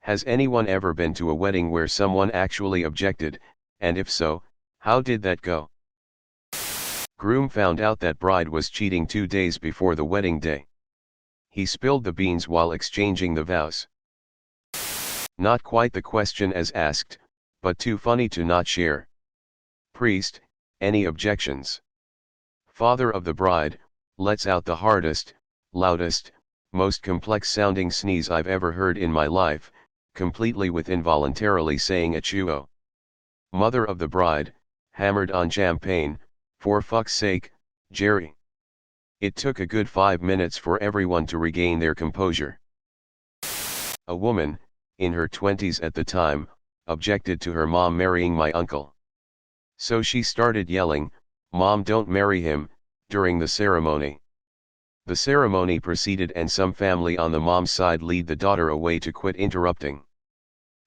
Has anyone ever been to a wedding where someone actually objected, and if so, how did that go? Groom found out that bride was cheating 2 days before the wedding day. He spilled the beans while exchanging the vows. Not quite the question as asked, but too funny to not share. Priest, any objections? Father of the bride, lets out the hardest, loudest, most complex sounding sneeze I've ever heard in my life, completely with involuntarily saying achoo. Mother of the bride, hammered on champagne, for fuck's sake, Jerry. It took a good 5 minutes for everyone to regain their composure. A woman, in her 20s at the time, objected to her mom marrying my uncle. So she started yelling, "Mom, don't marry him," during the ceremony. The ceremony proceeded and some family on the mom's side lead the daughter away to quit interrupting.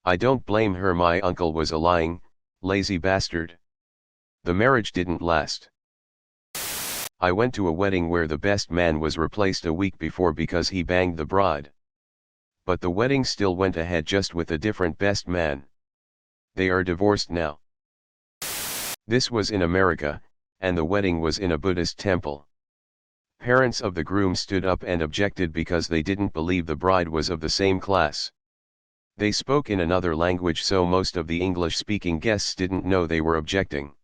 I don't blame her, my uncle was a lying, lazy bastard. The marriage didn't last. I went to a wedding where the best man was replaced a week before because he banged the bride. But the wedding still went ahead, just with a different best man. They are divorced now. This was in America, and the wedding was in a Buddhist temple. Parents of the groom stood up and objected because they didn't believe the bride was of the same class. They spoke in another language, so most of the English-speaking guests didn't know they were objecting.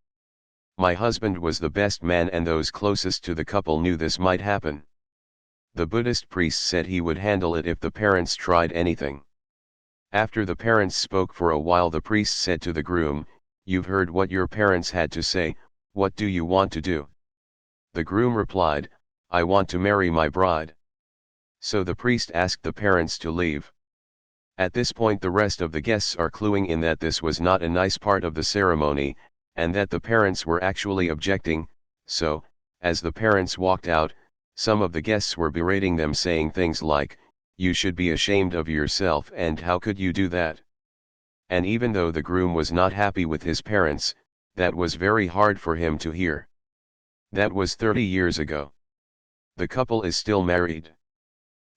My husband was the best man and those closest to the couple knew this might happen. The Buddhist priest said he would handle it if the parents tried anything. After the parents spoke for a while, the priest said to the groom, "You've heard what your parents had to say, what do you want to do?" The groom replied, "I want to marry my bride." So the priest asked the parents to leave. At this point the rest of the guests are cluing in that this was not a nice part of the ceremony, and that the parents were actually objecting, so, as the parents walked out, some of the guests were berating them, saying things like, "You should be ashamed of yourself, and how could you do that?" And even though the groom was not happy with his parents, that was very hard for him to hear. That was 30 years ago. The couple is still married.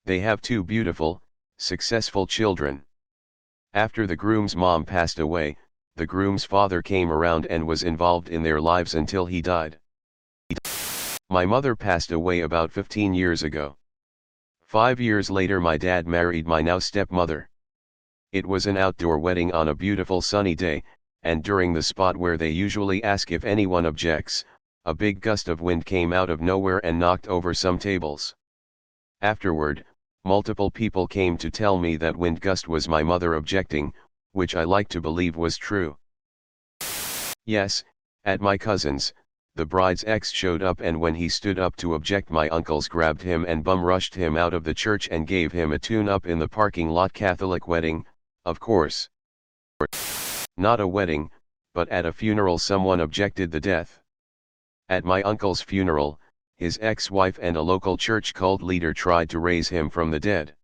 They have 2 beautiful, successful children. After the groom's mom passed away, the groom's father came around and was involved in their lives until he died. My mother passed away about 15 years ago. 5 years later my dad married my now stepmother. It was an outdoor wedding on a beautiful sunny day, and during the spot where they usually ask if anyone objects, a big gust of wind came out of nowhere and knocked over some tables. Afterward, multiple people came to tell me that wind gust was my mother objecting, which I like to believe was true. Yes, at my cousin's, the bride's ex showed up, and when he stood up to object, my uncles grabbed him and bum rushed him out of the church and gave him a tune-up in the parking lot. Catholic wedding, of course. Not a wedding, but at a funeral someone objected the death. At my uncle's funeral, his ex-wife and a local church cult leader tried to raise him from the dead.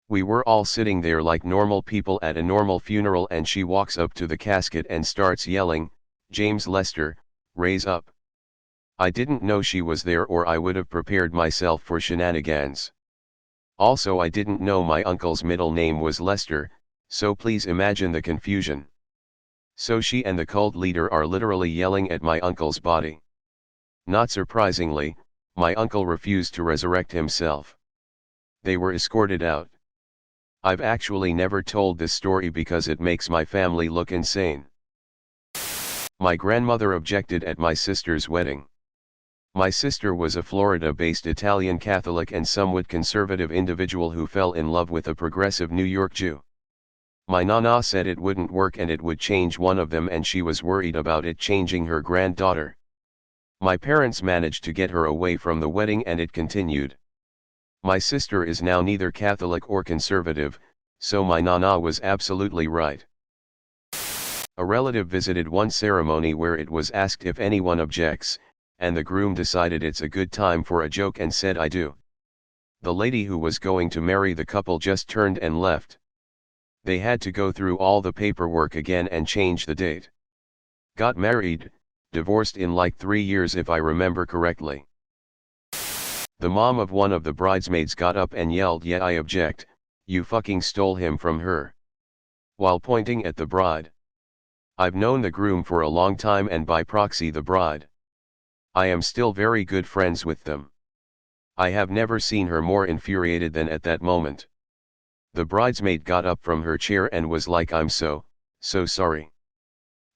We were all sitting there like normal people at a normal funeral, and she walks up to the casket and starts yelling, "James Lester, raise up." I didn't know she was there, or I would have prepared myself for shenanigans. Also, I didn't know my uncle's middle name was Lester, so please imagine the confusion. So she and the cult leader are literally yelling at my uncle's body. Not surprisingly, my uncle refused to resurrect himself. They were escorted out. I've actually never told this story because it makes my family look insane. My grandmother objected at my sister's wedding. My sister was a Florida-based Italian Catholic and somewhat conservative individual who fell in love with a progressive New York Jew. My nana said it wouldn't work and it would change one of them, and she was worried about it changing her granddaughter. My parents managed to get her away from the wedding and it continued. My sister is now neither Catholic or conservative, so my nana was absolutely right. A relative visited one ceremony where it was asked if anyone objects, and the groom decided it's a good time for a joke and said, "I do." The lady who was going to marry the couple just turned and left. They had to go through all the paperwork again and change the date. Got married, divorced in like 3 years if I remember correctly. The mom of one of the bridesmaids got up and yelled, "Yeah, I object, you fucking stole him from her." while pointing at the bride. I've known the groom for a long time and by proxy the bride. I am still very good friends with them. I have never seen her more infuriated than at that moment. The bridesmaid got up from her chair and was like, I'm so sorry.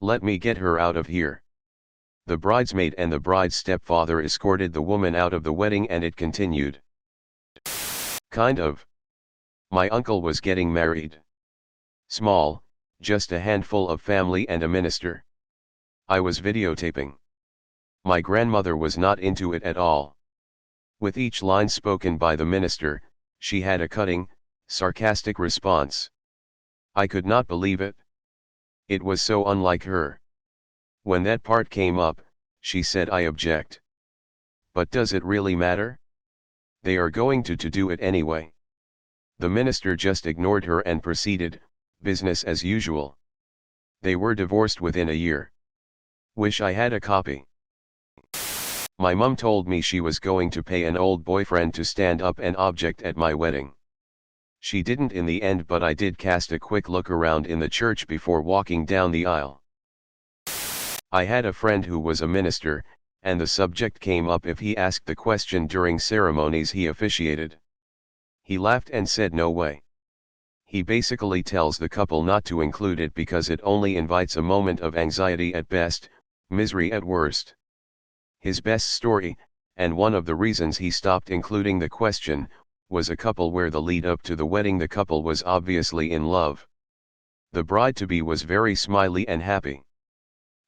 Let me get her out of here. The bridesmaid and the bride's stepfather escorted the woman out of the wedding and it continued. Kind of. My uncle was getting married. Small, just a handful of family and a minister. I was videotaping. My grandmother was not into it at all. With each line spoken by the minister, she had a cutting, sarcastic response. I could not believe it. It was so unlike her. When that part came up, she said, I object. But does it really matter? They are going to do it anyway. The minister just ignored her and proceeded, business as usual. They were divorced within a year. Wish I had a copy. My mum told me she was going to pay an old boyfriend to stand up and object at my wedding. She didn't in the end, but I did cast a quick look around in the church before walking down the aisle. I had a friend who was a minister, and the subject came up if he asked the question during ceremonies he officiated. He laughed and said no way. He basically tells the couple not to include it because it only invites a moment of anxiety at best, misery at worst. His best story, and one of the reasons he stopped including the question, was a couple where the lead up to the wedding the couple was obviously in love. The bride-to-be was very smiley and happy.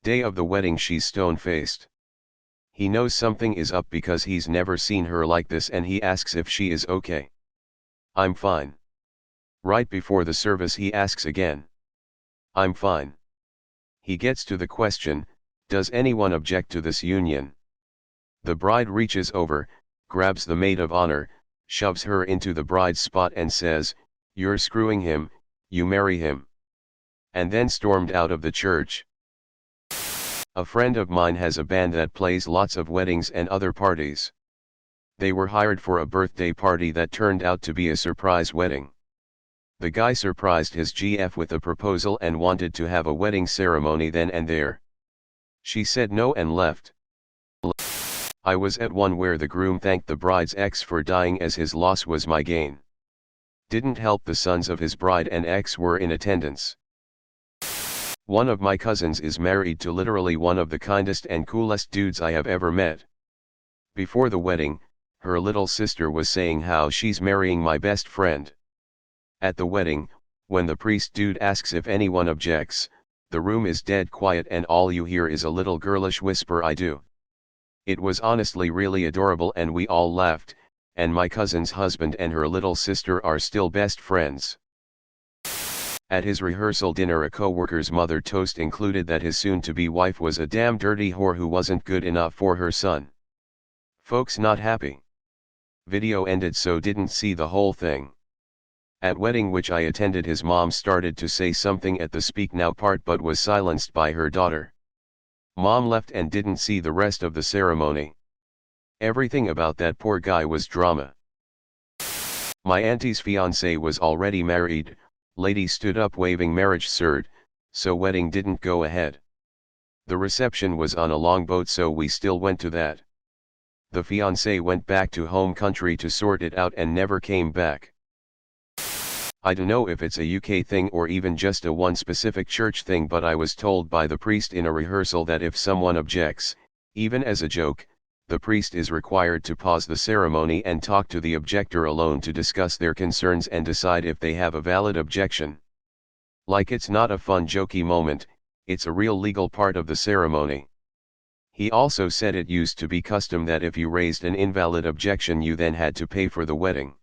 Day of the wedding she's stone-faced. He knows something is up because he's never seen her like this and he asks if she is okay. I'm fine. Right before the service he asks again. I'm fine. He gets to the question, does anyone object to this union? The bride reaches over, grabs the maid of honor, shoves her into the bride's spot and says, you're screwing him, you marry him. And then stormed out of the church. A friend of mine has a band that plays lots of weddings and other parties. They were hired for a birthday party that turned out to be a surprise wedding. The guy surprised his GF with a proposal and wanted to have a wedding ceremony then and there. She said no and left. I was at one where the groom thanked the bride's ex for dying as his loss was my gain. Didn't help the sons of his bride and ex were in attendance. One of my cousins is married to literally one of the kindest and coolest dudes I have ever met. Before the wedding, her little sister was saying how she's marrying my best friend. At the wedding, when the priest dude asks if anyone objects, the room is dead quiet and all you hear is a little girlish whisper, I do. It was honestly really adorable and we all laughed, and my cousin's husband and her little sister are still best friends. At his rehearsal dinner a co-worker's mother toast included that his soon-to-be wife was a damn dirty whore who wasn't good enough for her son. Folks not happy. Video ended so didn't see the whole thing. At wedding which I attended his mom started to say something at the speak now part but was silenced by her daughter. Mom left and didn't see the rest of the ceremony. Everything about that poor guy was drama. My auntie's fiancé was already married, lady stood up waving marriage cert, so wedding didn't go ahead. The reception was on a long boat so we still went to that. The fiancé went back to home country to sort it out and never came back. I don't know if it's a UK thing or even just a one specific church thing, but I was told by the priest in a rehearsal that if someone objects, even as a joke, the priest is required to pause the ceremony and talk to the objector alone to discuss their concerns and decide if they have a valid objection. Like it's not a fun jokey moment, it's a real legal part of the ceremony. He also said it used to be custom that if you raised an invalid objection you then had to pay for the wedding.